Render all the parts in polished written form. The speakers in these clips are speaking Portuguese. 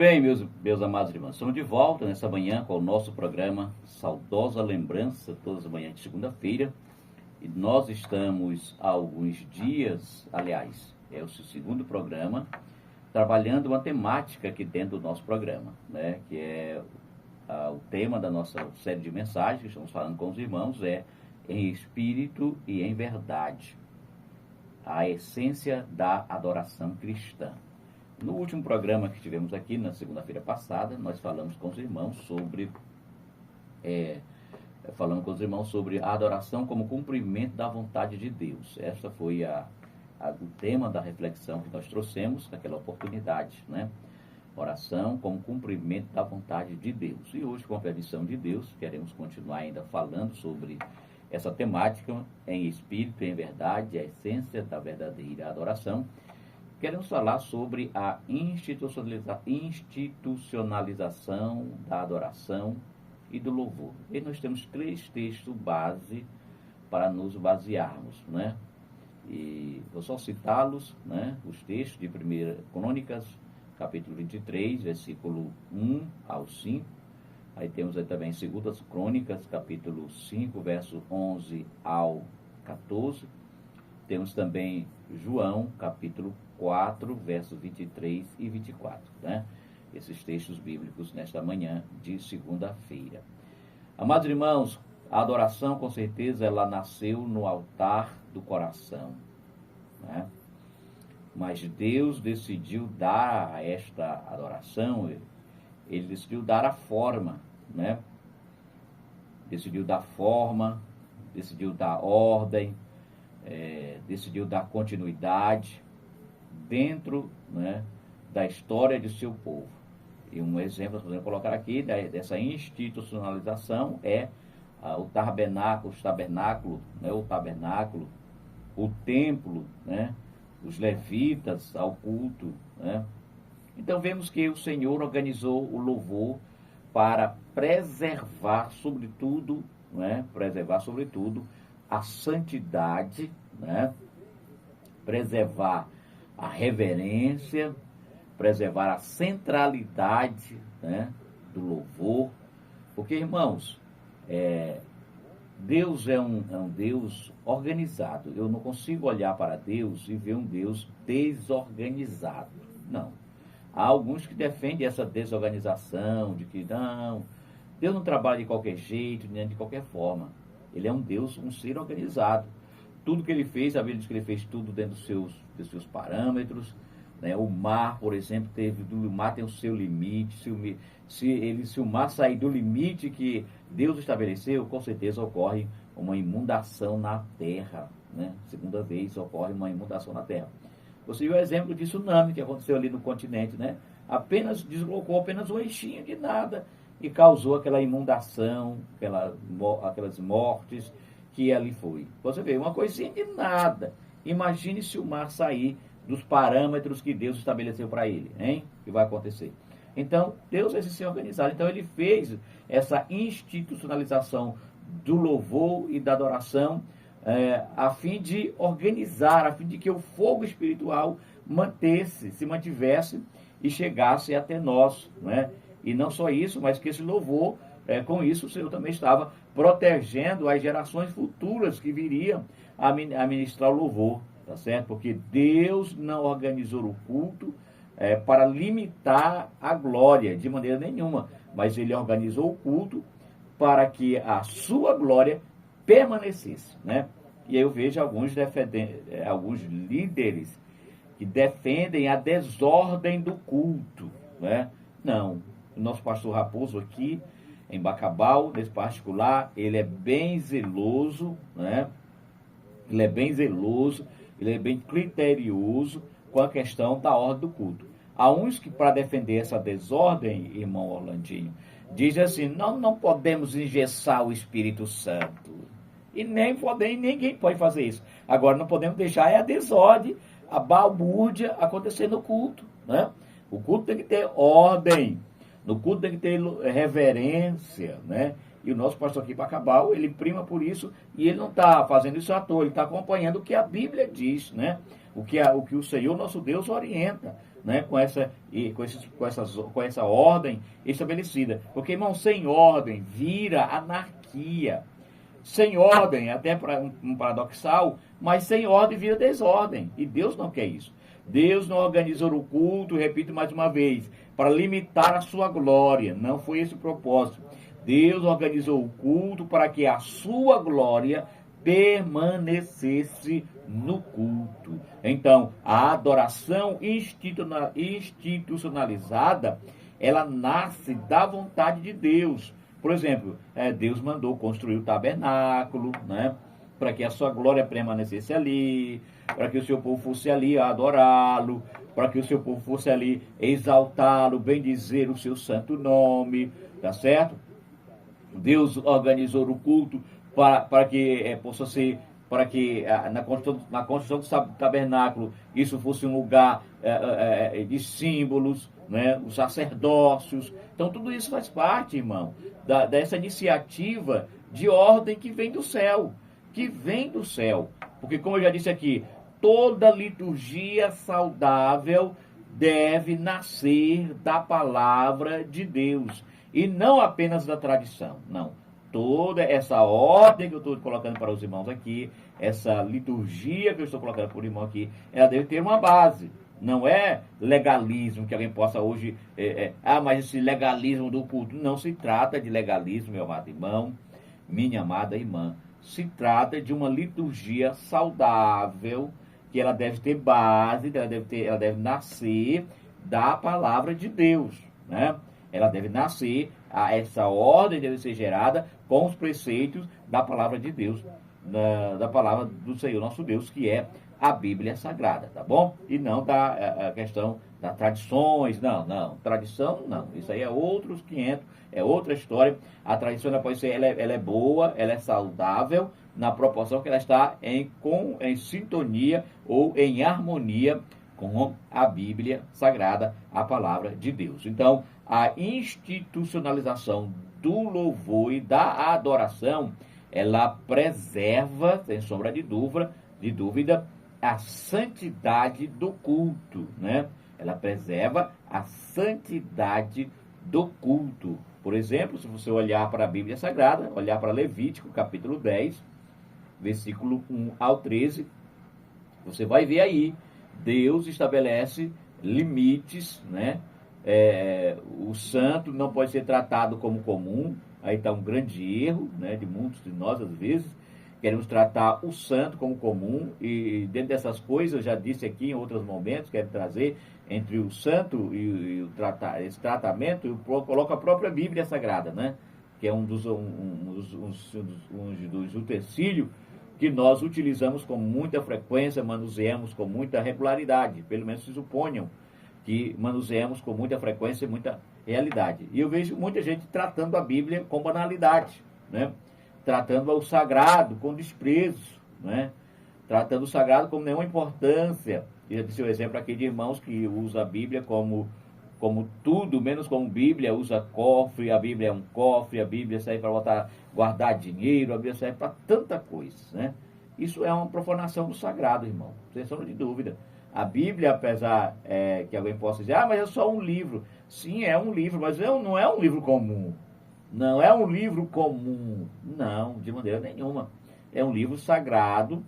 Bem, meus amados irmãos, estamos de volta nessa manhã com o nosso programa Saudosa Lembrança, todas as manhãs de segunda-feira. E nós estamos há alguns dias, aliás, é o segundo programa, trabalhando uma temática aqui dentro do nosso programa, né? Que é o tema da nossa série de mensagens que estamos falando com os irmãos, é em espírito e em verdade, a essência da adoração cristã. No último programa que tivemos aqui, na segunda-feira passada, nós falamos com os irmãos sobre a adoração como cumprimento da vontade de Deus. Esta foi o tema da reflexão que nós trouxemos naquela oportunidade, né? Oração como cumprimento da vontade de Deus. E hoje, com a permissão de Deus, queremos continuar ainda falando sobre essa temática em espírito e em verdade, a essência da verdadeira adoração. Queremos falar sobre a institucionalização da adoração e do louvor. E nós temos 3 textos base para nos basearmos, né? E vou só citá-los, né? Os textos de 1 Crônicas, capítulo 23, versículo 1 ao 5. Aí temos aí também 2 Crônicas, capítulo 5, verso 11 ao 14. Temos também João, capítulo 4, versos 23 e 24, né? Esses textos bíblicos nesta manhã de segunda-feira. Amados irmãos, a adoração, com certeza, ela nasceu no altar do coração, né? Mas Deus decidiu dar a esta adoração, Ele decidiu dar a forma, né? Decidiu dar forma, decidiu dar ordem, decidiu dar continuidade dentro, né, da história de seu povo. E um exemplo que podemos colocar aqui dessa institucionalização é o tabernáculo, né, o templo, né, os levitas ao culto, né. Então vemos que o Senhor organizou o louvor para preservar sobretudo a santidade, né, preservar a reverência, preservar a centralidade, né, do louvor. Porque, irmãos, Deus é um Deus organizado. Eu não consigo olhar para Deus e ver um Deus desorganizado. Não. Há alguns que defendem essa desorganização, de que não, Deus não trabalha de qualquer jeito, nem de qualquer forma. Ele é um Deus, um ser organizado. Tudo que ele fez, a Bíblia diz que ele fez tudo dentro dos seus parâmetros, né? O mar, por exemplo, o mar tem o seu limite. Se o mar sair do limite que Deus estabeleceu, com certeza ocorre uma inundação na terra, né? Segunda vez ocorre uma inundação na terra. Você viu o exemplo de tsunami que aconteceu ali no continente, né? Deslocou apenas um eixinho de nada e causou aquela inundação, aquelas mortes que ali foi. Você vê, uma coisinha de nada. Imagine se o mar sair dos parâmetros que Deus estabeleceu para ele, hein? O que vai acontecer? Então, Deus é esse ser organizado. Então, ele fez essa institucionalização do louvor e da adoração a fim de organizar, a fim de que o fogo espiritual se mantivesse e chegasse até nós, né? E não só isso, mas que esse louvor, com isso, o Senhor também estava protegendo as gerações futuras que viriam a ministrar o louvor, tá certo? Porque Deus não organizou o culto para limitar a glória de maneira nenhuma, mas Ele organizou o culto para que a sua glória permanecesse, né? E aí eu vejo alguns líderes que defendem a desordem do culto, né? Não, o nosso pastor Raposo aqui em Bacabal, nesse particular, ele é bem zeloso, né? Ele é bem zeloso, ele é bem criterioso com a questão da ordem do culto. Há uns que, para defender essa desordem, irmão Orlandinho, dizem assim: não podemos engessar o Espírito Santo. E ninguém pode fazer isso. Agora, não podemos deixar a desordem, a balbúrdia acontecer no culto, né? O culto tem que ter ordem. No culto tem que ter reverência, né? E o nosso pastor aqui, Bacabal, ele prima por isso, e ele não está fazendo isso à toa, ele está acompanhando o que a Bíblia diz, né? O que o Senhor, nosso Deus, orienta. né, com essa ordem estabelecida. Porque, irmão, sem ordem vira anarquia. Sem ordem, até para um paradoxal, mas sem ordem vira desordem. E Deus não quer isso. Deus não organizou o culto, repito mais uma vez, para limitar a sua glória. Não foi esse o propósito. Deus organizou o culto para que a sua glória permanecesse no culto. Então, a adoração institucionalizada, ela nasce da vontade de Deus. Por exemplo, Deus mandou construir o tabernáculo, né, para que a sua glória permanecesse ali, para que o seu povo fosse ali adorá-lo, para que o seu povo fosse ali exaltá-lo, bendizer o seu santo nome, tá certo? Deus organizou o culto para que possa ser, para que na construção do tabernáculo isso fosse um lugar de símbolos, né, os sacerdócios. Então tudo isso faz parte, irmão, dessa iniciativa de ordem que vem do céu, porque como eu já disse aqui, toda liturgia saudável deve nascer da palavra de Deus e não apenas da tradição, não. Toda essa ordem que eu estou colocando para os irmãos aqui, essa liturgia que eu estou colocando para o irmão aqui, ela deve ter uma base. Não é legalismo que alguém possa hoje... mas esse legalismo do culto. Não se trata de legalismo, meu amado irmão, minha amada irmã. Se trata de uma liturgia saudável, que ela deve ter base, ela deve nascer da palavra de Deus, né? Ela deve nascer, essa ordem deve ser gerada com os preceitos da palavra de Deus, da palavra do Senhor nosso Deus, que é a Bíblia Sagrada, tá bom? E não da questão das tradições, não, tradição não, isso aí é outros 500, é outra história. A tradição ela pode ser, ela é boa, ela é saudável, na proporção que ela está em sintonia ou em harmonia com a Bíblia Sagrada, a palavra de Deus. Então, a institucionalização do louvor e da adoração, ela preserva, sem sombra de dúvida, a santidade do culto, né? Ela preserva a santidade do culto. Por exemplo, se você olhar para a Bíblia Sagrada, olhar para Levítico, capítulo 10, versículo 1 ao 13, você vai ver aí, Deus estabelece limites, né? O santo não pode ser tratado como comum. Aí está um grande erro, né, de muitos de nós, às vezes. Queremos tratar o santo como comum, e dentro dessas coisas, eu já disse aqui em outros momentos, quero trazer entre o santo e esse tratamento, eu coloco a própria Bíblia Sagrada, né, que é um dos utensílios que nós utilizamos com muita frequência, manuseamos com muita regularidade, pelo menos se suponham que manuseamos com muita frequência e muita realidade. E eu vejo muita gente tratando a Bíblia com banalidade, né? Tratando o sagrado com desprezo, né? Tratando o sagrado com nenhuma importância. Eu já disse o exemplo aqui de irmãos que usam a Bíblia como tudo, menos como Bíblia, usa cofre, a Bíblia é um cofre, a Bíblia serve para guardar dinheiro, a Bíblia serve para tanta coisa, né? Isso é uma profanação do sagrado, irmão, sem sombra de dúvida. A Bíblia, apesar que alguém possa dizer, mas é só um livro. Sim, é um livro, mas não é um livro comum. Não é um livro comum. Não, de maneira nenhuma. É um livro sagrado,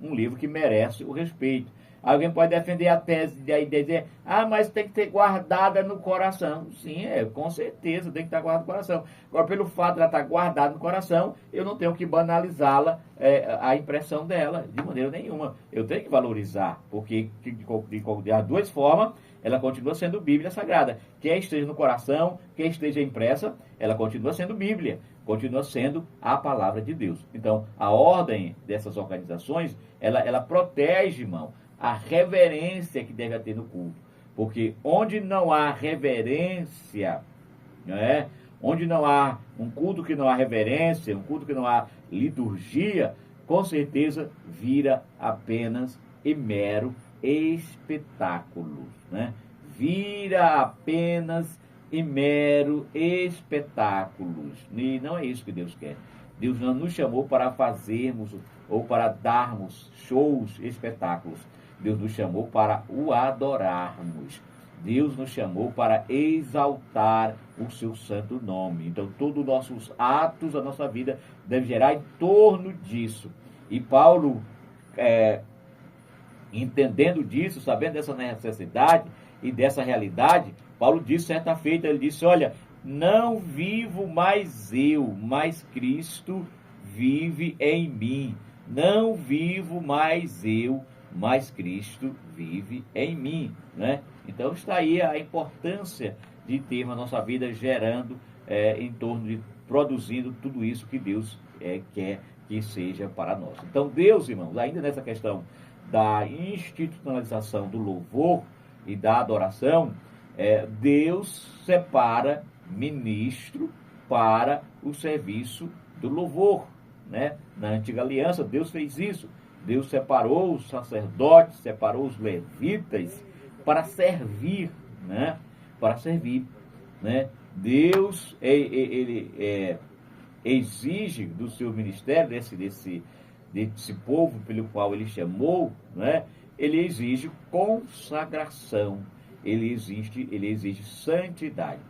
um livro que merece o respeito. Alguém pode defender a tese de dizer, mas tem que ter guardada no coração. Sim, com certeza, tem que estar guardada no coração. Agora, pelo fato de ela estar guardada no coração, eu não tenho que banalizá-la, a impressão dela, de maneira nenhuma. Eu tenho que valorizar, porque de duas formas, ela continua sendo Bíblia Sagrada. Quer esteja no coração, quer esteja impressa, ela continua sendo Bíblia, continua sendo a palavra de Deus. Então, a ordem dessas organizações, ela protege, irmão, a reverência que deve ter no culto. Porque onde não há reverência, né? Onde não há um culto que não há reverência, um culto que não há liturgia, com certeza vira apenas e mero espetáculo, né? Vira apenas e mero espetáculos. E não é isso que Deus quer. Deus não nos chamou para fazermos ou para darmos shows, espetáculos. Deus nos chamou para o adorarmos. Deus nos chamou para exaltar o seu santo nome. Então, todos os nossos atos, a nossa vida, deve girar em torno disso. E Paulo, entendendo disso, sabendo dessa necessidade e dessa realidade, Paulo disse certa feita, ele disse, olha, não vivo mais eu, mas Cristo vive em mim. Não vivo mais eu, mas Cristo vive em mim, né? Então está aí a importância de termos a nossa vida gerando em torno de produzindo tudo isso que Deus quer que seja para nós. Então Deus, irmãos, ainda nessa questão da institucionalização do louvor e da adoração, Deus separa ministro para o serviço do louvor, né? Na antiga aliança Deus fez isso. Deus separou os sacerdotes, separou os levitas para servir, né? Para servir, né? Deus ele exige do seu ministério, desse povo pelo qual ele chamou, né? Ele exige consagração, ele exige santidade.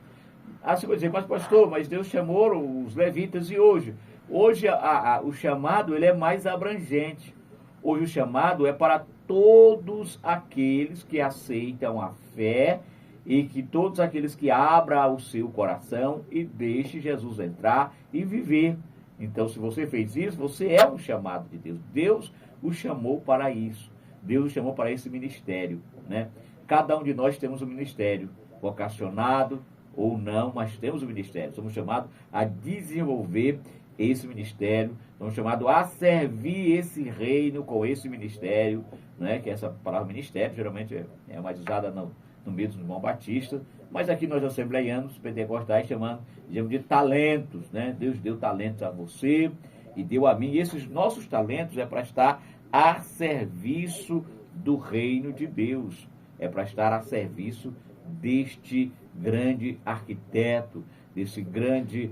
Assim você vai dizer, mas pastor, mas Deus chamou os levitas e hoje o chamado ele é mais abrangente. Hoje o chamado é para todos aqueles que aceitam a fé e que todos aqueles que abram o seu coração e deixem Jesus entrar e viver. Então, se você fez isso, você é um chamado de Deus. Deus o chamou para isso. Deus o chamou para esse ministério, né? Cada um de nós temos um ministério, vocacionado ou não, mas temos um ministério. Somos chamados a desenvolver esse ministério, somos chamados a servir esse reino com esse ministério, né? Que essa palavra ministério geralmente é mais usada no meio dos irmãos batistas, mas aqui nós assembleianos, pentecostais, chamamos de talentos, né? Deus deu talentos a você e deu a mim, e esses nossos talentos é para estar a serviço do reino de Deus, é para estar a serviço deste grande arquiteto, desse grande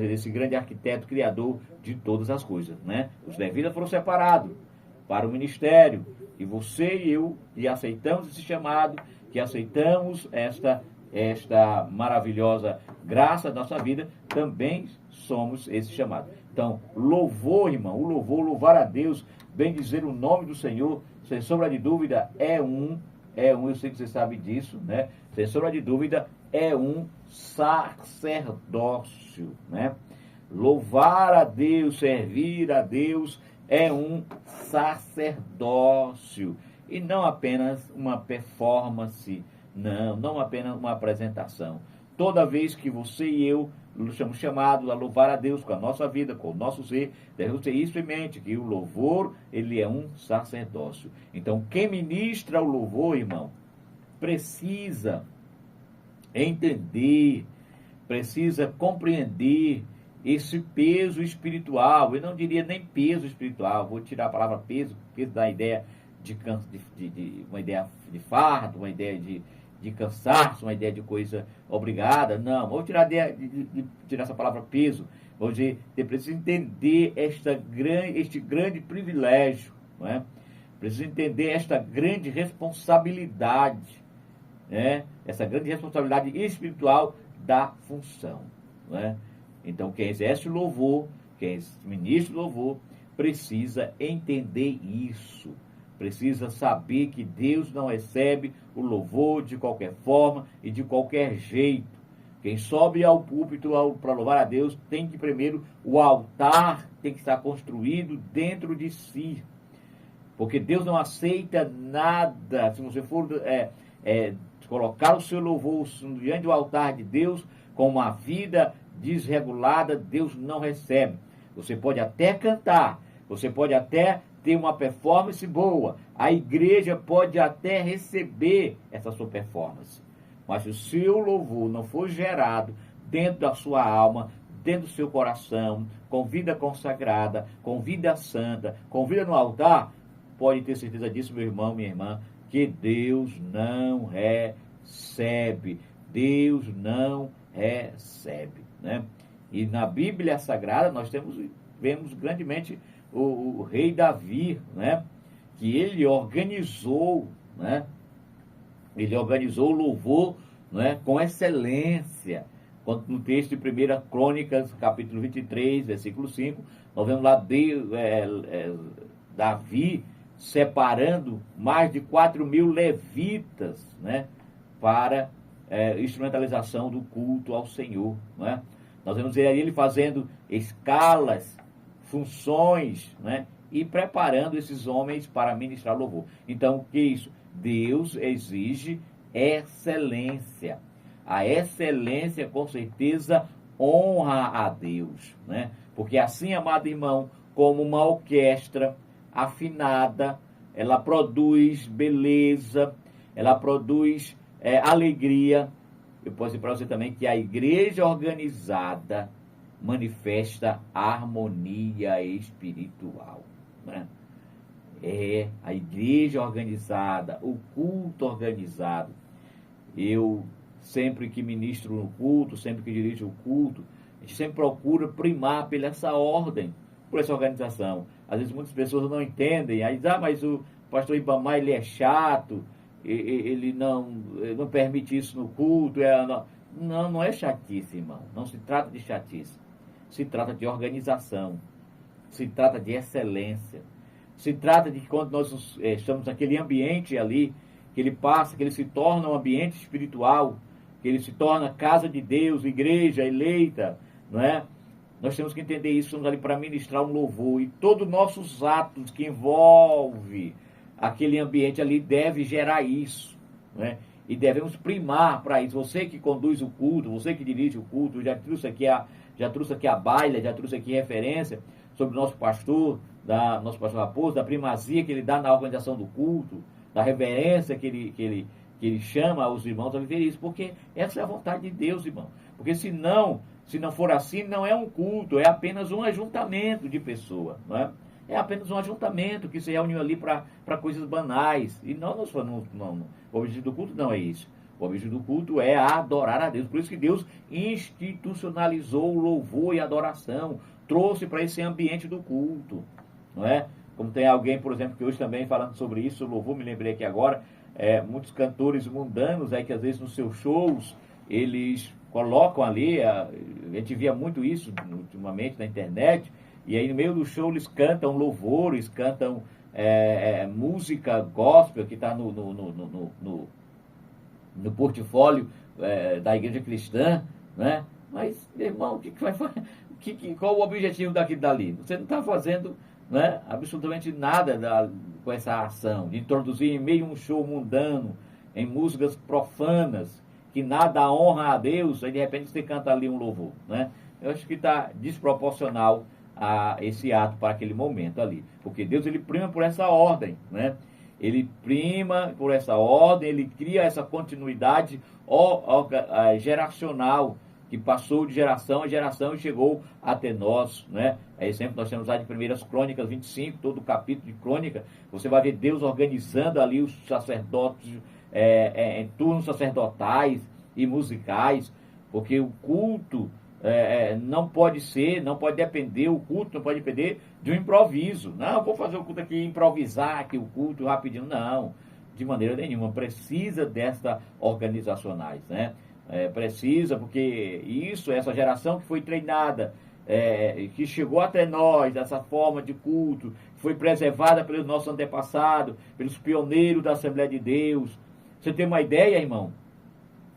desse grande arquiteto criador de todas as coisas, né? Os levitas foram separados para o ministério, e você e eu, que aceitamos esse chamado, que aceitamos esta maravilhosa graça da nossa vida, também somos esse chamado. Então, louvor, irmão, louvar a Deus, bendizer o nome do Senhor, sem sombra de dúvida, eu sei que você sabe disso, né? Sem sombra de dúvida, é um sacerdócio, né? Louvar a Deus, servir a Deus é um sacerdócio e não apenas uma performance, não apenas uma apresentação. Toda vez que você e eu somos chamados a louvar a Deus com a nossa vida, com o nosso ser, devemos ter isso em mente, que o louvor, ele é um sacerdócio. Então, quem ministra o louvor, irmão, precisa entender, precisa compreender esse peso espiritual. Eu não diria nem peso espiritual, vou tirar a palavra peso, porque dá a ideia de uma ideia de fardo, uma ideia de cansaço, uma ideia de coisa obrigada. Não, vou tirar tirar essa palavra peso. Vou dizer, você precisa entender este grande privilégio, não é? Precisa entender esta grande responsabilidade, né? Essa grande responsabilidade espiritual da função, não é? Então, quem exerce o louvor, quem ministra o louvor, precisa entender isso. Precisa saber que Deus não recebe o louvor de qualquer forma e de qualquer jeito. Quem sobe ao púlpito para louvar a Deus tem que primeiro, o altar tem que estar construído dentro de si. Porque Deus não aceita nada. Se você for colocar o seu louvor diante do altar de Deus com uma vida desregulada, Deus não recebe. Você pode até cantar, você pode até ter uma performance boa, a igreja pode até receber essa sua performance, mas se o seu louvor não for gerado dentro da sua alma, dentro do seu coração, com vida consagrada, com vida santa, com vida no altar, pode ter certeza disso, meu irmão, minha irmã, que Deus não recebe. Deus não recebe, né? E na Bíblia Sagrada nós vemos grandemente o rei Davi, né? que ele organizou, né? Ele organizou o louvor, né, com excelência. Quando no texto de 1 Crônicas, capítulo 23, versículo 5, nós vemos lá Davi separando mais de 4.000 levitas, né, para instrumentalização do culto ao Senhor. Né? Nós vemos ele fazendo escalas, funções, né, e preparando esses homens para ministrar louvor. Então, o que é isso? Deus exige excelência. A excelência, com certeza, honra a Deus, né? Porque assim, amado irmão, como uma orquestra afinada, ela produz beleza, ela produz alegria. Eu posso dizer para você também que a igreja organizada manifesta harmonia espiritual, né? A igreja organizada, o culto organizado. Eu, sempre que ministro no culto, sempre que dirijo o culto, a gente sempre procura primar pela essa ordem, por essa organização. Às vezes muitas pessoas não entendem, aí dizem, mas o pastor Ibamar, ele é chato, ele não permite isso no culto. Não é chatice, irmão. Não se trata de chatice. Se trata de organização. Se trata de excelência. Se trata de que quando nós estamos naquele ambiente ali, que ele passa, que ele se torna um ambiente espiritual, que ele se torna casa de Deus, igreja eleita, não é? Nós temos que entender isso, estamos ali para ministrar um louvor, e todos os nossos atos que envolvem aquele ambiente ali deve gerar isso, né? E devemos primar para isso. Você que conduz o culto, você que dirige o culto, já trouxe aqui a baila, já trouxe aqui referência sobre o nosso pastor Raposo, da primazia que ele dá na organização do culto, da reverência que ele chama os irmãos a viver isso, porque essa é a vontade de Deus, irmão. Porque se não for assim, não é um culto, é apenas um ajuntamento de pessoas, não é? É apenas um ajuntamento que se reuniu ali para coisas banais. E não, o objetivo do culto não é isso. O objetivo do culto é adorar a Deus. Por isso que Deus institucionalizou o louvor e a adoração, trouxe para esse ambiente do culto, não é? Como tem alguém, por exemplo, que hoje também falando sobre isso, o louvor, me lembrei aqui agora, muitos cantores mundanos aí que às vezes nos seus shows, eles colocam ali, a gente via muito isso ultimamente na internet, e aí no meio do show eles cantam louvores, cantam música gospel que está no portfólio da igreja cristã, né? Mas, meu irmão, o que vai fazer? Qual o objetivo dali? Você não está fazendo, né, absolutamente nada com essa ação de introduzir em meio a um show mundano, em músicas profanas, que nada honra a Deus, aí de repente você canta ali um louvor, né? Eu acho que está desproporcional a esse ato para aquele momento ali, porque Deus, ele prima por essa ordem, né? Ele prima por essa ordem, ele cria essa continuidade geracional, que passou de geração a geração e chegou até nós, né? Aí sempre nós temos lá de 1 Crônicas 25, todo o capítulo de Crônica, você vai ver Deus organizando ali os sacerdotes em turnos sacerdotais e musicais, porque o culto não pode depender, o culto não pode depender de um improviso. Não, vou fazer o culto aqui, improvisar aqui o culto rapidinho. Não, de maneira nenhuma. Precisa desta organizacionais, né? Precisa, porque essa geração que foi treinada, que chegou até nós, essa forma de culto, foi preservada pelos nossos antepassados, pelos pioneiros da Assembleia de Deus. Você tem uma ideia, irmão?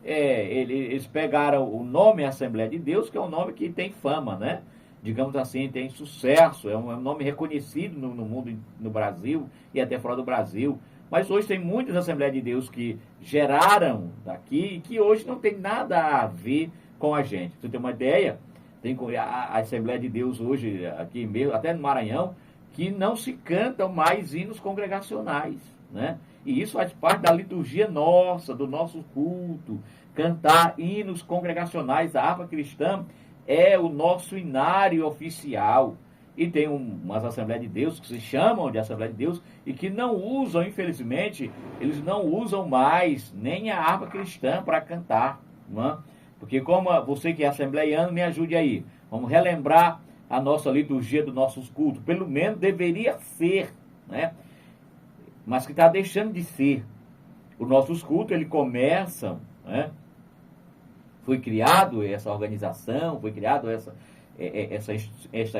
Eles pegaram o nome Assembleia de Deus, que é um nome que tem fama, né? Digamos assim, tem sucesso, é um nome reconhecido no mundo, no Brasil e até fora do Brasil. Mas hoje tem muitas Assembleias de Deus que geraram daqui e que hoje não tem nada a ver com a gente. Você tem uma ideia? Tem a Assembleia de Deus hoje, aqui mesmo, até no Maranhão, que não se cantam mais hinos congregacionais, né? E isso faz parte da liturgia nossa, do nosso culto. Cantar hinos congregacionais, a harpa cristã é o nosso inário oficial. E tem umas Assembleias de Deus que se chamam de Assembleia de Deus e que não usam, infelizmente, eles não usam mais nem a harpa cristã para cantar, não é? Porque como você que é assembleiano, me ajude aí. Vamos relembrar a nossa liturgia dos nossos cultos. Pelo menos deveria ser, né? mas que está deixando de ser. Os nossos cultos, ele começam, né? Foi criado essa organização, foi criado essa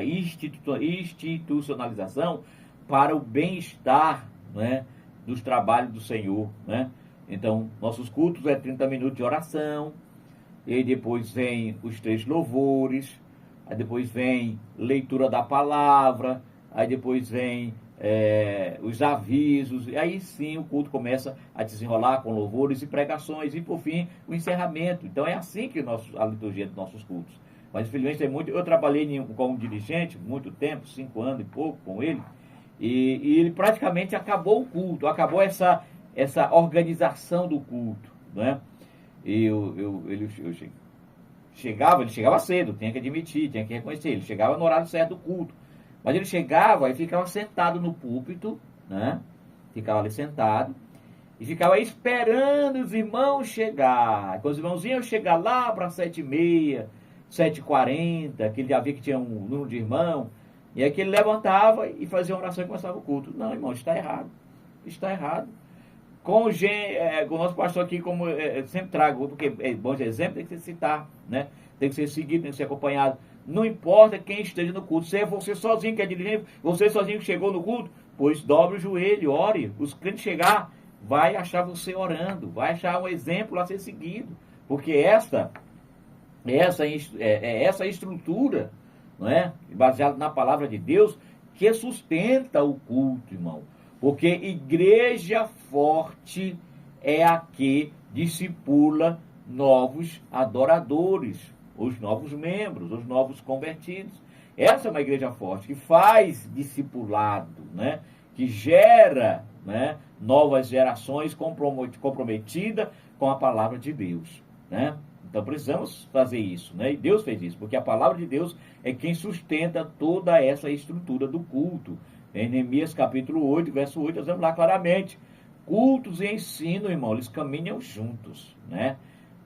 institucionalização para o bem-estar, né, dos trabalhos do Senhor, né? Então, nossos cultos é 30 minutos de oração, e aí depois vem os 3 louvores, aí depois vem leitura da palavra, aí depois vem os avisos, e aí sim o culto começa a desenrolar com louvores e pregações, e por fim o encerramento. Então é assim que a liturgia dos nossos cultos. Mas infelizmente eu trabalhei como dirigente muito tempo, 5 anos e pouco com ele, e ele praticamente acabou o culto, acabou essa organização do culto, né? Ele chegava cedo, tinha que admitir, tinha que reconhecer, ele chegava no horário certo do culto. Mas ele chegava e ficava sentado no púlpito, né? Ficava ali sentado e ficava esperando os irmãos chegar. Quando os irmãos iam chegar lá para 7h30, 7h40, que ele já via que tinha um número de irmão, e aí que ele levantava e fazia uma oração e começava o culto. Não, irmão, está errado. Está errado. Com o nosso pastor aqui, como sempre trago, porque bons exemplos tem que ser citar, né? Tem que ser seguido, tem que ser acompanhado. Não importa quem esteja no culto, se é você sozinho que é dirigente, você sozinho que chegou no culto, pois dobre o joelho, ore. Os crentes chegar, vai achar você orando, vai achar um exemplo a ser seguido, porque essa estrutura, não é? Baseada na palavra de Deus, que sustenta o culto, irmão. Porque igreja forte é a que discipula novos adoradores, os novos membros, os novos convertidos. Essa é uma igreja forte, que faz discipulado, né? Que gera, né, novas gerações comprometidas com a palavra de Deus, né? Então precisamos fazer isso, né? E Deus fez isso, porque a palavra de Deus é quem sustenta toda essa estrutura do culto. Em Neemias capítulo 8, verso 8, nós vemos lá claramente: cultos e ensino, irmão, eles caminham juntos, né?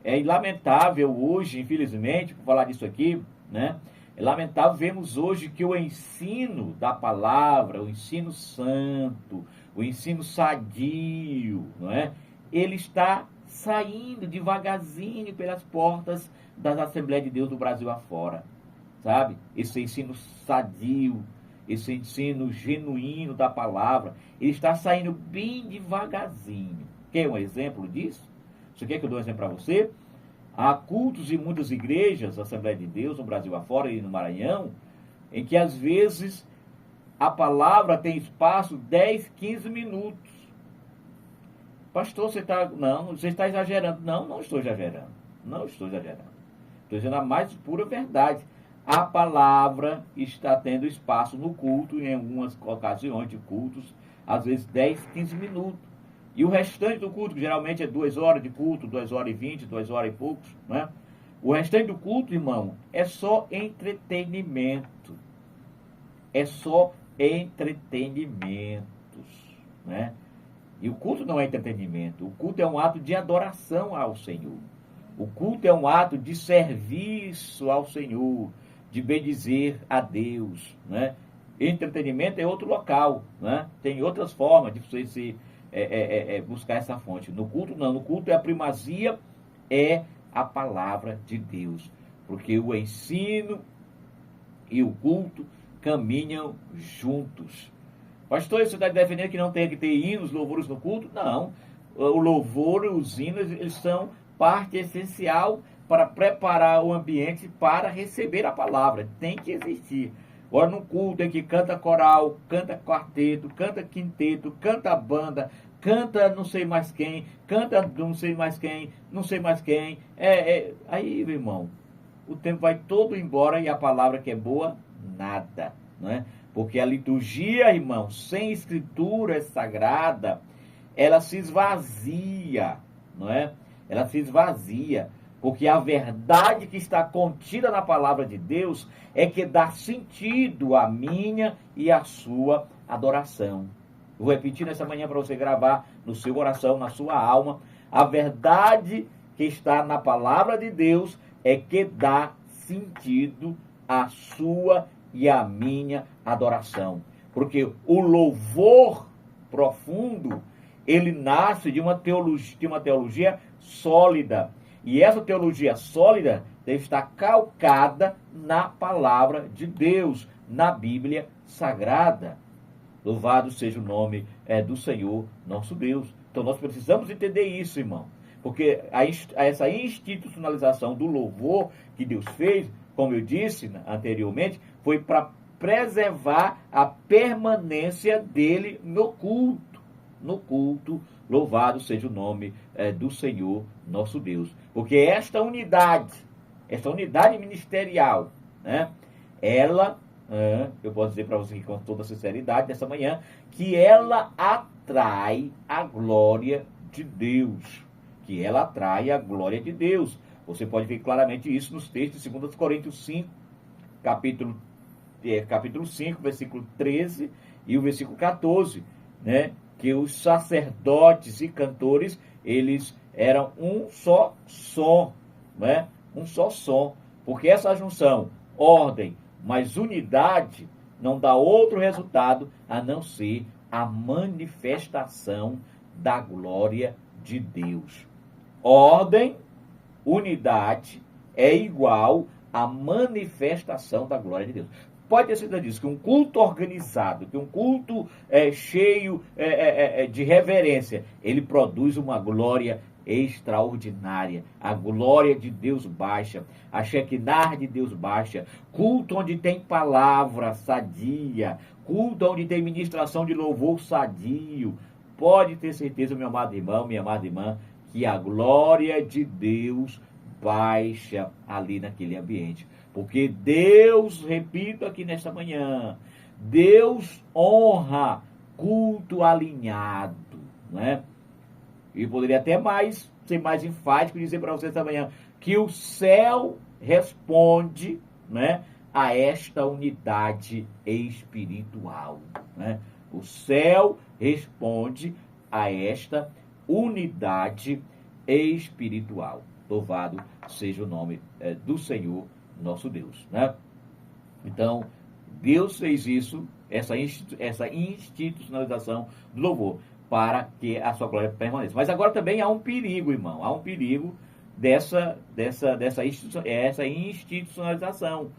É lamentável hoje, infelizmente, por falar disso aqui, né? É lamentável vermos hoje que o ensino da palavra, o ensino santo, o ensino sadio, não é? Ele está saindo devagarzinho pelas portas das Assembleias de Deus do Brasil afora, sabe? Esse ensino sadio, esse ensino genuíno da palavra, ele está saindo bem devagarzinho. Quer um exemplo disso? Você quer que eu dê um exemplo para você? Há cultos em muitas igrejas, Assembleia de Deus, no Brasil afora e no Maranhão, em que às vezes a palavra tem espaço 10, 15 minutos. Pastor, você está exagerando. Não, não estou exagerando. Não estou exagerando. Estou dizendo a mais pura verdade. A palavra está tendo espaço no culto, em algumas ocasiões de cultos, às vezes 10, 15 minutos. E o restante do culto, que geralmente é 2 horas de culto, 2h20, 2 horas e poucos, né? O restante do culto, irmão, é só entretenimento. É só entretenimentos, né? E o culto não é entretenimento. O culto é um ato de adoração ao Senhor. O culto é um ato de serviço ao Senhor, de bendizer a Deus, né? Entretenimento é outro local, né? Tem outras formas de você buscar essa fonte. No culto não, no culto a primazia é a palavra de Deus, porque o ensino e o culto caminham juntos. Pastor, você está defendendo que não tem que ter hinos, louvores no culto? Não, o louvor e os hinos, eles são parte essencial para preparar o ambiente para receber a palavra, tem que existir. Agora, no culto em que canta coral, canta quarteto, canta quinteto, canta banda, canta não sei mais quem, canta não sei mais quem, não sei mais quem. Aí, meu irmão, o tempo vai todo embora e a palavra que é boa, nada, não é? Porque a liturgia, irmão, sem escritura sagrada, ela se esvazia, não é? Ela se esvazia. Porque a verdade que está contida na palavra de Deus é que dá sentido à minha e à sua adoração. Vou repetir nessa manhã para você gravar no seu coração, na sua alma. A verdade que está na palavra de Deus é que dá sentido à sua e à minha adoração. Porque o louvor profundo, ele nasce de uma teologia sólida. E essa teologia sólida deve estar calcada na palavra de Deus, na Bíblia Sagrada. Louvado seja o nome do Senhor nosso Deus. Então nós precisamos entender isso, irmão. Porque essa institucionalização do louvor que Deus fez, como eu disse anteriormente, foi para preservar a permanência dele no culto. No culto, louvado seja o nome do Senhor nosso Deus. Porque esta unidade ministerial, né, ela, eu posso dizer para você com toda sinceridade nessa manhã, que ela atrai a glória de Deus. Que ela atrai a glória de Deus. Você pode ver claramente isso nos textos de 2 Coríntios 5, capítulo 5, versículo 13 e o versículo 14, né? Que os sacerdotes e cantores, eles eram um só som, né? Um só som. Porque essa junção, ordem mais unidade, não dá outro resultado a não ser a manifestação da glória de Deus. Ordem, unidade, é igual à manifestação da glória de Deus. Pode ter certeza disso, que um culto organizado, que um culto cheio de reverência, ele produz uma glória extraordinária. A glória de Deus baixa, a Shekinah de Deus baixa. Culto onde tem palavra sadia, culto onde tem ministração de louvor sadio. Pode ter certeza, meu amado irmão, minha amada irmã, que a glória de Deus baixa ali naquele ambiente. Porque Deus, repito aqui nesta manhã, Deus honra culto alinhado, né? E poderia até ser mais enfático e dizer para vocês esta manhã que o céu responde, né, a esta unidade espiritual, né? O céu responde a esta unidade espiritual. Louvado seja o nome do Senhor nosso Deus, né? Então, Deus fez isso, essa institucionalização do louvor, para que a sua glória permaneça. Mas agora também há um perigo, irmão, há um perigo dessa institucionalização,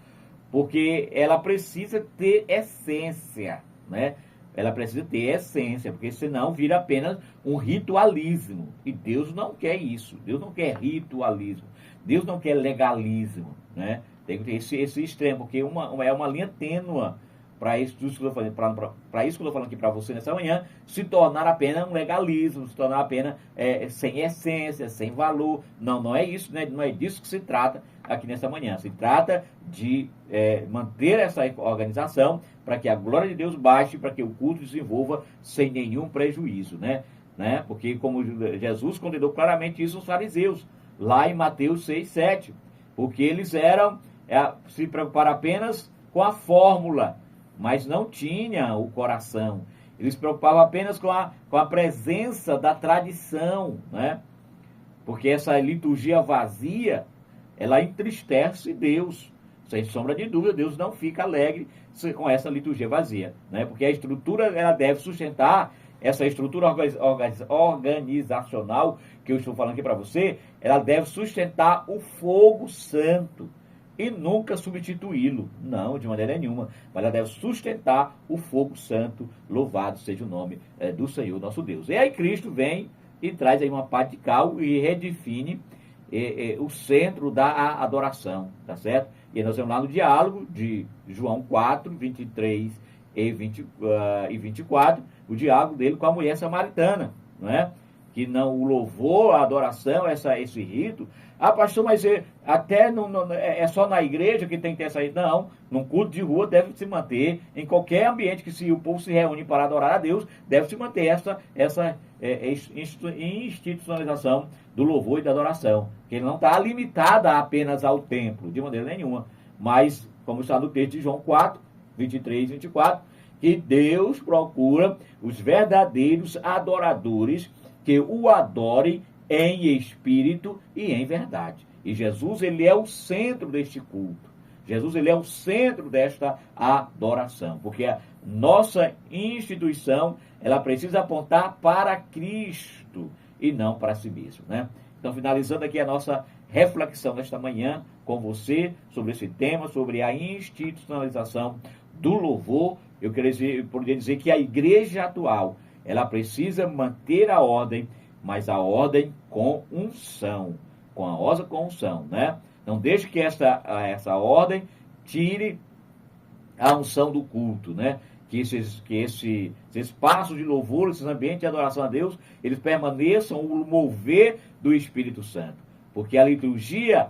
porque ela precisa ter essência, né? Ela precisa ter essência, porque senão vira apenas um ritualismo. E Deus não quer isso. Deus não quer ritualismo. Deus não quer legalismo, né? Tem que ter esse extremo, porque é uma linha tênua para isso que eu estou falando aqui para você nessa manhã, se tornar apenas um legalismo, se tornar apenas sem essência, sem valor. Não é isso, né? Não é disso que se trata aqui nessa manhã. Se trata de manter essa organização para que a glória de Deus baixe, para que o culto desenvolva sem nenhum prejuízo, né? Porque como Jesus condenou claramente isso aos fariseus, lá em Mateus 6, 7, porque eles se preocuparam apenas com a fórmula, mas não tinha o coração. Eles se preocupavam apenas com a presença da tradição, né? Porque essa liturgia vazia, ela entristece Deus. Sem sombra de dúvida, Deus não fica alegre com essa liturgia vazia, né? Porque a estrutura, ela deve sustentar, essa estrutura organizacional que eu estou falando aqui para você, ela deve sustentar o fogo santo e nunca substituí-lo. Não, de maneira nenhuma. Mas ela deve sustentar o fogo santo. Louvado seja o nome do Senhor nosso Deus. E aí Cristo vem e traz aí uma pá de cal e redefine o centro da adoração, tá certo? E nós vemos lá no diálogo de João 4, 23 e 24, o diálogo dele com a mulher samaritana, não é? Que não o louvor, a adoração, esse rito. Ah, pastor, mas até é só na igreja que tem que ter essa rito? Não, num culto de rua deve se manter, em qualquer ambiente que o povo se reúne para adorar a Deus, deve se manter essa institucionalização do louvor e da adoração, que ele não está limitada apenas ao templo, de maneira nenhuma, mas, como está no texto de João 4, 23 e 24, que Deus procura os verdadeiros adoradores que o adorem em espírito e em verdade. E Jesus, ele é o centro deste culto. Jesus, ele é o centro desta adoração, porque a nossa instituição, ela precisa apontar para Cristo e não para si mesmo, né? Então, finalizando aqui a nossa reflexão nesta manhã com você sobre esse tema, sobre a institucionalização do louvor, poderia dizer que a igreja atual, ela precisa manter a ordem, mas a ordem com unção, com unção, né? Não deixe que essa ordem tire a unção do culto, né? Que esse espaço de louvor, esses ambientes de adoração a Deus, eles permaneçam o mover do Espírito Santo. Porque a liturgia,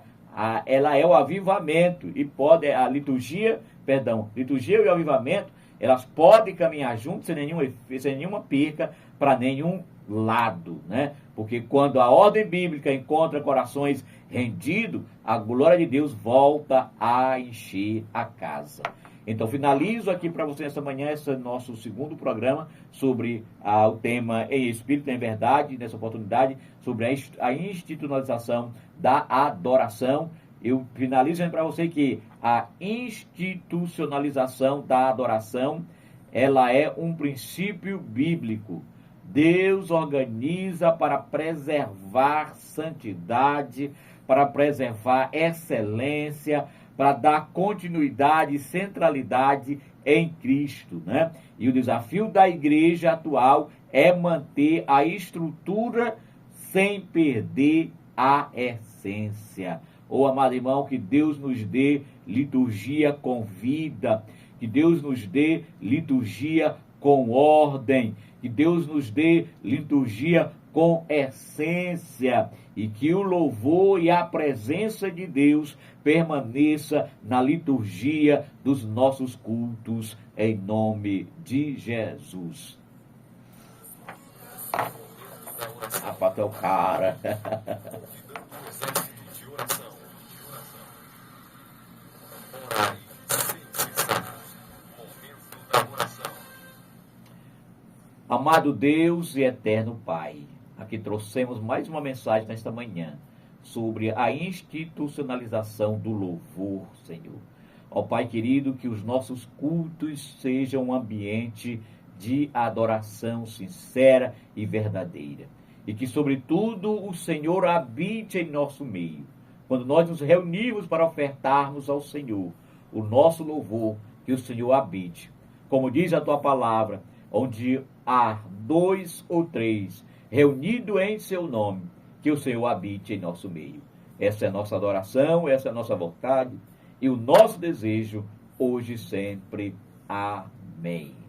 ela é o avivamento, e a liturgia e o avivamento, elas podem caminhar juntos sem nenhuma perca para nenhum lado, né? Porque quando a ordem bíblica encontra corações rendidos, a glória de Deus volta a encher a casa. Então, finalizo aqui para você nessa manhã, esse nosso segundo programa sobre o tema Em Espírito e em Verdade, nessa oportunidade, sobre a institucionalização da adoração. Eu finalizo dizendo para você que a institucionalização da adoração, ela é um princípio bíblico. Deus organiza para preservar santidade, para preservar excelência, para dar continuidade e centralidade em Cristo, né? E o desafio da igreja atual é manter a estrutura sem perder a essência. Amado irmão, que Deus nos dê liturgia com vida, que Deus nos dê liturgia com ordem, que Deus nos dê liturgia com essência, e que o louvor e a presença de Deus permaneça na liturgia dos nossos cultos, em nome de Jesus. Rapaz, o cara. Amado Deus e eterno Pai, aqui trouxemos mais uma mensagem nesta manhã sobre a institucionalização do louvor, Senhor. Ó Pai querido, que os nossos cultos sejam um ambiente de adoração sincera e verdadeira. E que, sobretudo, o Senhor habite em nosso meio. Quando nós nos reunirmos para ofertarmos ao Senhor o nosso louvor, que o Senhor habite. Como diz a Tua palavra, onde há 2 ou 3 reunidos em Seu nome, que o Senhor habite em nosso meio. Essa é a nossa adoração, essa é a nossa vontade e o nosso desejo, hoje e sempre. Amém.